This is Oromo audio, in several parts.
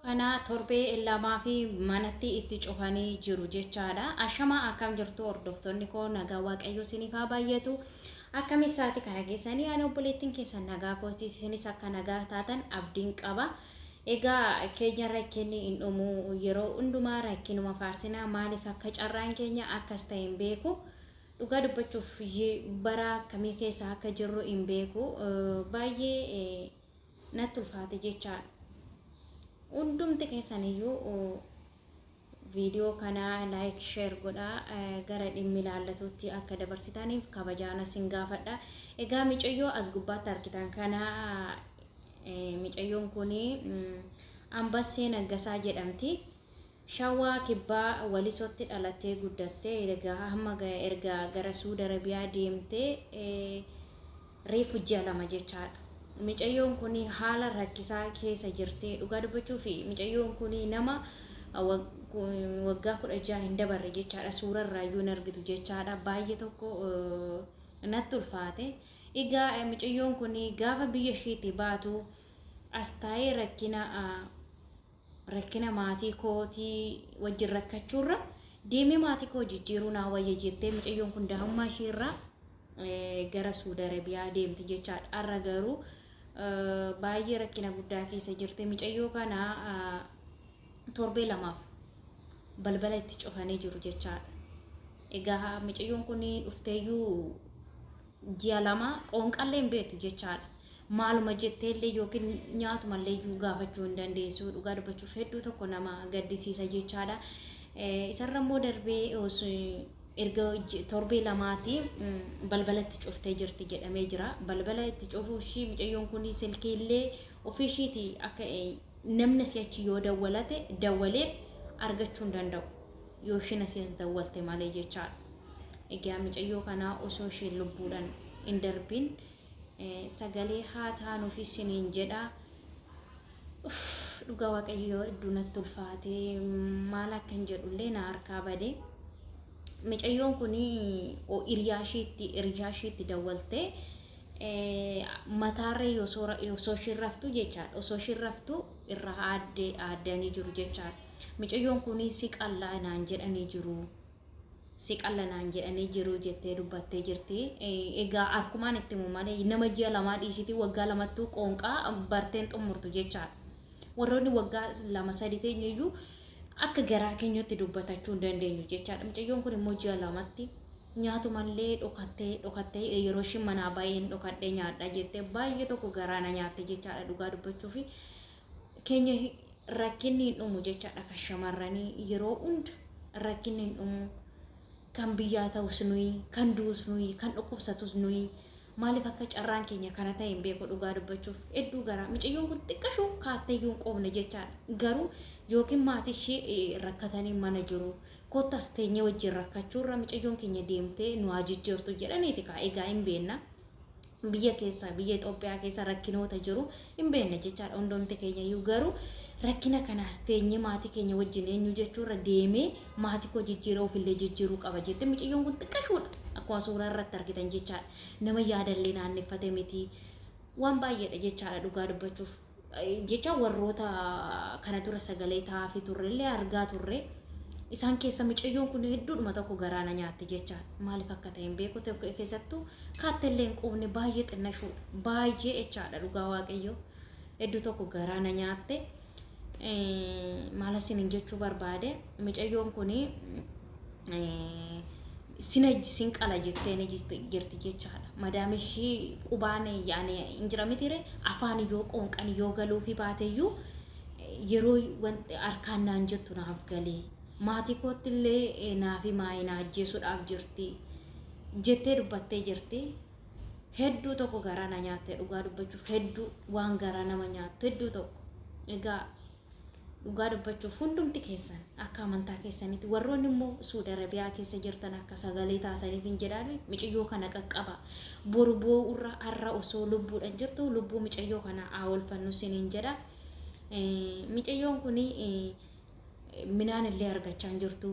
Kana torbee lamaa fi manatti itti cufanii jiru jechaadha. Ashama akkam jirtu hordoftoonni koo nagaa waaqayyo isiniif haa baay'atu. Akkamis saati kana keessanii ani obboleettiin keessan nagaa koostii isinis akka nagaa taatan abdiin qaba. Egaa keenya rakkinni hin dhumu yeroo hundumaa rakkinuma faarsinaa maaliif akka carraan keenya akkas ta'e hin beeku. Dhugaa dubbachuuf bara akkamii keessa akka jirru hin beeku. Baay'ee natti ulfaate jechaadha. Hundumti keessaniyyuu viidiyoo kana like share godha gara dhimmi ilaallatutti akka dabarsitaniif kabajaan isin gaafadha. Egaa micayyoo as gubbaatti argitan kana micayyoon kuni Ambassee Naggasaa jedhamti. Shawaa Kibbaa Walisootti dhalattee guddattee erga gara Suudi Arabiyaa deemtee reefu ji'a lama jechaadha. Micayyoon kuni haala rakkisaa keessa jirti. Dhugaa dubbachuuf micayyoon kuni nama waggaa 16 hin dabarre jechaadha. Suura irraayyuu hin argitu jechaadha. Baay'ee tokko natti ulfaate. Egaa micayyoon kuni gaafa biyya isheetti baatu as taa'ee rakkina maatii kootii wajjin rakkachuurra deemee maatii koo jijjiiruu naa wayya jettee micayyoon kun daa'ummaa isheerraa gara Suudi Arabiyaa deemte jechaadha. Har'a garuu baay'ee rakkina guddaa keessa jirti. Micayyoo kana torbee lamaaf balbala itti cufanii jiru jechaadha. Egaa micayyoon kun dhufteeyyuu ji'a lama qoonqallee hin beektu jechaadha. Maaluma jetteellee yookiin nyaatumallee iyyuu gaafachuu hin dandeessu. Dhugaa dubbachuuf hedduu tokko nama gaddisiisa jechaadha. Isarra immoo darbee erga torbee lamaati balbala itti cuftee jirti jedhamee jira. Balbala itti cufuuf ishii micayyoon kun silkiillee ofii ishiiti akka namni si'achi yoo dawwalee argachuu hin danda'u. Yoo ishiin asii as dawwalte malee jechaadha. Egaa micayyoo kanaa osoo isheen lubbuudhaan hin darbin sagalee haa taanuuf isiniin jedha. Dhugaa waaqayyoo hedduu natti ulfaatee maal akkan jedhullee na harkaa badee. Micayyoon kun hiriyaa isheetti dawwaltee mataarree osoo isheen raftu jechaadha. Osoo isheen raftu irraa aaddanii jiru jechaadha. Micayyoon kun siqalla naan jedhanii jiru jettee dubbattee jirti. Egaa harkumaan itti himu malee nama ji'a lamaa dhiisitii waggaa lamattuu qoonqaa barteen xumurtu jechaadha. Warroonni waggaa 2-3 teenyeyyuu akka garaa keenyatti dubbatachuu hin dandeenyu jechaadha. Micayyoon kun immoo ji'a lamatti nyaatumallee dhokattee yeroo isheen manaa baay'een dhokadhee nyaadha jettee baay'ee tokko garaa na nyaatte jechaadha. Dhugaa dubbachuuf keenya rakkinni hin dhumu jechaadha. Kan shamarranii yeroo hunda rakkinni hin dhumu. Kan biyyaa ta'us nuyi, kan duus nuyi, kan dhukkubsatus nuyi. Maaliif akka carraan keenya kana ta'e hin beeku. Dhugaa dubbachuuf hedduu garaa micayyoon kun xiqqashuu kaatteeyyuu hin qoofne jechaadha. Garuu yookiin maatii ishee rakkatanii mana jiru kottas teenyee wajjin rakkachuurra micayyoon keenya deemtee nu haa jijjiirtu jedhaniiti kaa. Egaa hin beekna biyya Itoophiyaa keessa rakkinoota jiru hin beekna jechaadha. Hundumti keenyayyuu garuu rakkina kanaas teenyee maatii keenya wajjin eenyu jechuurra deemee maatii koo jijjiiruu ofillee jijjiiruu qaba jettee micayyoon kun xiqqashuudha. Akkuma suuraa irratti argitan jechaadha. Nama yaadallee naanneffate miti. Waan baay'eedha jechaadha dhugaa dubbachuuf. Jecha warroota kana dura sagalee taa'aa turrellee argaa turre. Isaan keessa micayyoon kun hedduudhuma tokko garaa na nyaatte jechaadha. Maaliif akka ta'e hin beeku keessattuu kaatteellee hin quufne baay'ee xinnashuudha. Baay'ee jechaadha dhugaa waaqayyoo. Hedduu tokko garaa na nyaatte. Maal isiniin jechuu barbaade micayyoon kun sin qala jetteen jirti jechaadha. Madaam ishii qubaan hin jira mitire afaan yoo qoonqan yoo galuu fi baateyyuu yeroo wanti harkaan naan jettu naaf galee maatii koottillee naafi maayina ajjeesuudhaaf jirti jettee dubbattee jirti. Hedduu tokko garaa na nyaatte dhugaa dubbachuuf hedduu waan garaa nama nyaattu hedduu tokko. Egaa dhugaa dubbachuuf hundumti keessan akka amantaa keessanitti warroonni immoo Suudi Arabiyaa keessa jirtan akka sagalee taataniif hin jedhaan micayyoo kana qaqqaba. Boru boo'urra har'a osoo lubbuudhaan jirtu lubbuu micayyoo kana haa oolfannu siniin jedha. Micayyoon kun minaan illee argachaa hin jirtu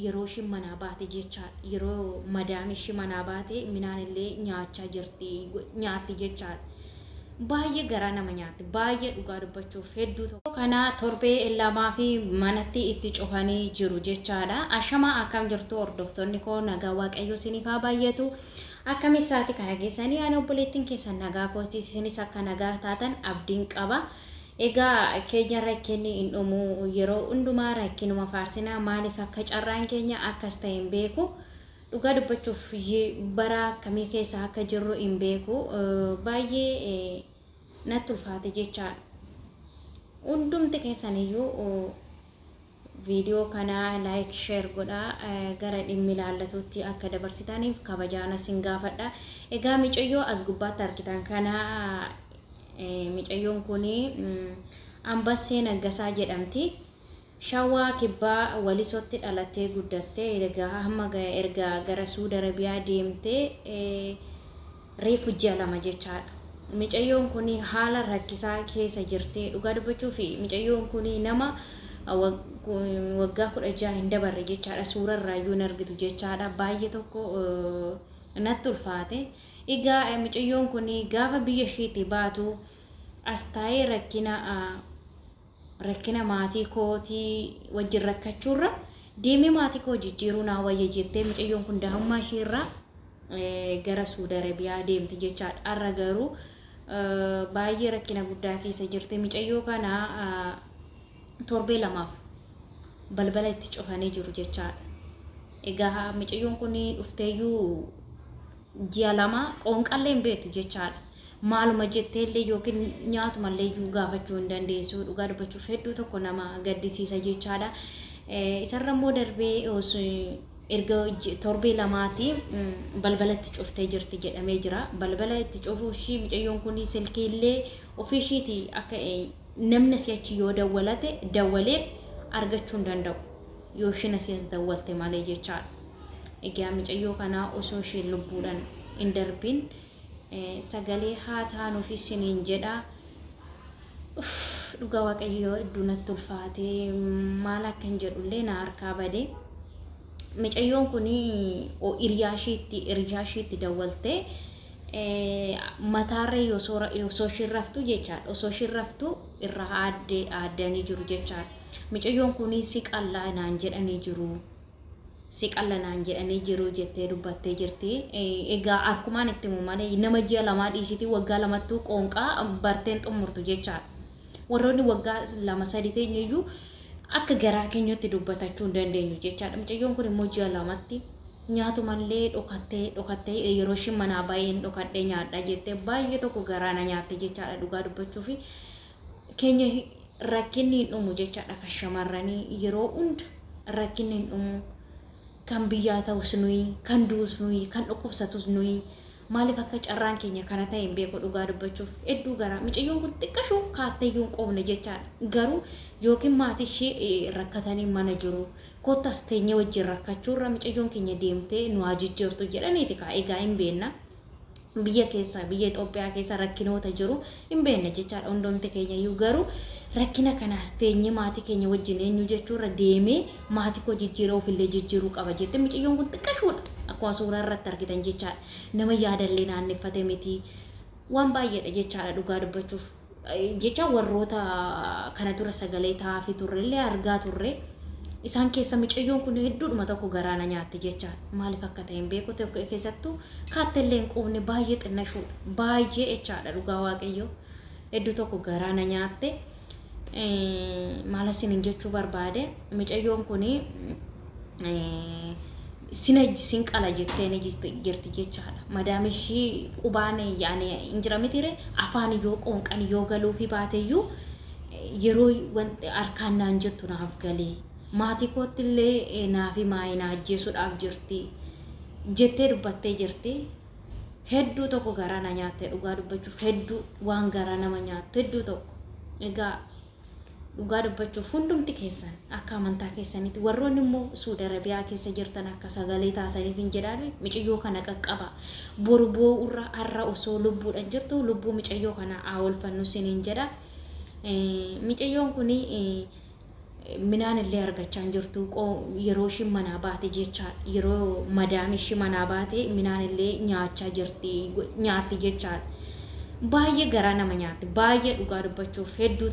yeroo isheen manaa baate jechaadha. Yeroo madaam ishee manaa baate minaan illee nyaachaa jirti nyaatti jechaadha. baay'ee garaa nama nyaatti baay'ee dhugaa dubbachuuf hedduu tokko kana torbee lamaa fi manatti itti cufanii jiru jechaadha. Ashama akkam jirtu hordoftoonni koo nagaa waaqayyo isiniif haa baay'atu. Akkamitti isaati kana keessanii ana obboleettiin keessan nagaa koostii isinis akka nagaa taatan abdiin qaba. Egaa keenya rakkinni hin dhumu yeroo hundumaa rakkinuma faarsinaa maaliif akka carraan keenya akkas ta'e hin beeku. Dhugaa dubbachuuf bara akkamii keessa akka jirru hin beeku baay'ee natti ulfaate jechaadha. Hundumti keessaniyyuu viidiyoo kana like share godhaa gara dhimmi ilaallatutti akka dabarsitaniif kabajaan isin gaafadha. Egaa micayyoo as gubbaatti argitan kana micayyoon kun Ambassee Naggasaa jedhamti. Shawaa kibbaa walisotti dhalattee guddattee erga gara Suudi Arabiyaa deemtee reefu ji'a lama jechaadha. Micayyoon kun haala rakkisaa keessa jirti. Dhugaa dubbachuuf micayyoon kun nama waggaa 16 hin dabarre jechaadha. Suura irraayyuu hin argitu jechaadha. Baay'ee tokko natti ulfaate. Egaa micayyoon kun gaafa biyya isheetti baatu as taa'ee rakkina maatii kootii wajjin rakkachuurra deemee maatii koo jijjiiruu naa wayya jettee micayyoon kun daa'immaa isheerraa gara Suudi Arabiyaa deemti jechaadha. Har'a garuu baay'ee rakkina guddaa keessa jirti. Micayyoo kana torbee lamaaf balbala itti cufanii jiru jechaadha. Egaa micayyoon kun dhufteeyyuu ji'a lama qoonqallee hin beektu jechaadha. Maaluma jetteellee yookiin nyaatumallee iyyuu gaafachuu hin dandeessu. Dhugaa dubbachuuf hedduu tokko nama gaddisiisa jechaadha. Isarra immoo darbee erga torbee lamaati balbalatti cuftee jirti jedhamee jira. Balbala itti cufuuf ishii micayyoon kun silkiillee ofii ishiiti akka namni si'achi yoo dawwalee argachuu hin danda'u. Yoo isheen asii as dawwalte malee jechaadha. Egaa micayyoo kanaa osoo isheen lubbuudhaan hin darbiin sagalee haa taanuuf isiniin jedha. Dhugaa waaqayyoo hedduu natti ulfaatee maal akkan jedhullee na harkaa badee. Micayyoon kun hiriyaa isheetti dawwaltee mataarree osoo isheen raftu jechaadha. Osoo isheen raftu irraa aaddanii jiru jechaadha. Micayyoon kun si qallaa naan jedhanii jiru. Si qallanaan jedhanii jiru jettee dubbattee jirti. Egaa akkumaan itti malee nama ji'a lamaa dhiisitii waggaa lamattuu qoonqaa barteen xumurtu jechaadha. Warroonni waggaa 2-3 teenyeyyuu akka garaa keenyatti dubbatachuu hin dandeenyu jechaadha. Micayyoon kun immoo ji'a lamatti nyaatumallee dhokattee yeroo isheen manaa baay'een dhokadhee nyaadha jettee baay'ee tokko garaa na nyaatte jechaadha. Dhugaa dubbachuuf keenya rakkinni hin dhumu jechaadha. Kan shamarranii yeroo hunda rakkinni hin dhumu. Kan biyyaa ta'us nuyi, kan duus nuyi, kan dhukkubsatus nuyi. Maaliif akka carraan keenya kana ta'e hin beeku. Dhugaa dubbachuuf hedduu garaa. Micayyoon kun xiqqashuu kaatteeyyuu hin qoofne jechaadha. Garuu yookiin maatii ishee rakkatanii mana jiru. Kottas teenyee wajjin rakkachuurra micayyoon keenya deemtee nu haa jijjiirtu jedhaniiti kaa. Egaa hin beekna. Biyya Itoophiyaa keessa rakkinoota jiru hin beekna jechaadha. Hundumti keenyayyuu garuu rakkina kanaas teenyee maatii keenya wajjin eenyu jechuurra deemee maatii koo jijjiiruu ofillee jijjiiruu qaba jette. Micayyoon kun xiqqashuudha akkuma suuraa irratti argitan jechaadha. Nama yaadallee naanneffate miti. Waan baay'eedha jechaadha dhugaa dubbachuuf. Jecha warroota kana dura sagalee taa'aa turrellee argaa turre. Isaan keessa micayyoon kun hedduudhuma tokko garaa na nyaatte jechaadha. Maaliif akka ta'e hin beeku. Keessattuu kaattellee hin quufne baay'ee xinnashuudha. Baay'ee jechaadha dhugaa waaqayyoo. Hedduu tokko garaa na nyaatte. Maal isiniin jechuu barbaade micayyoon kun sin qala jetteen jirti jechaadha. Madaamishii qubaan hin jira mitire afaan yoo qoonqan yoo galuu fi baateyyuu yeroo wanti harkaan naan jettu naaf galee maatii koottillee naafi maayinaa ajjeesuudhaaf jirti jettee dubbattee jirti. Hedduu tokko garaa na nyaatte dhugaa dubbachuuf hedduu waan garaa nama nyaattu hedduu tokko. Egaa dhugaa dubbachuuf hundumti keessan akka amantaa keessanitti warroonni immoo Suudi Arabiyaa keessa jirtan akka sagalee taataniif hin jedhaani micayyoo kana qaqqaba. Borboo irra har'a osoo lubbuudhaan jirtu lubbuu micayyoo kana haa oolfannu siniin jedha. Micayyoon kun minaan illee argachaa hin jirtu yeroo ishiin manaa baate jechaadha. Yeroo madaami ishii manaa baate minaan illee nyaachaa jirti nyaatti jechaadha. baay'ee garaa nama nyaatti baay'ee dhugaa dubbachuuf hedduu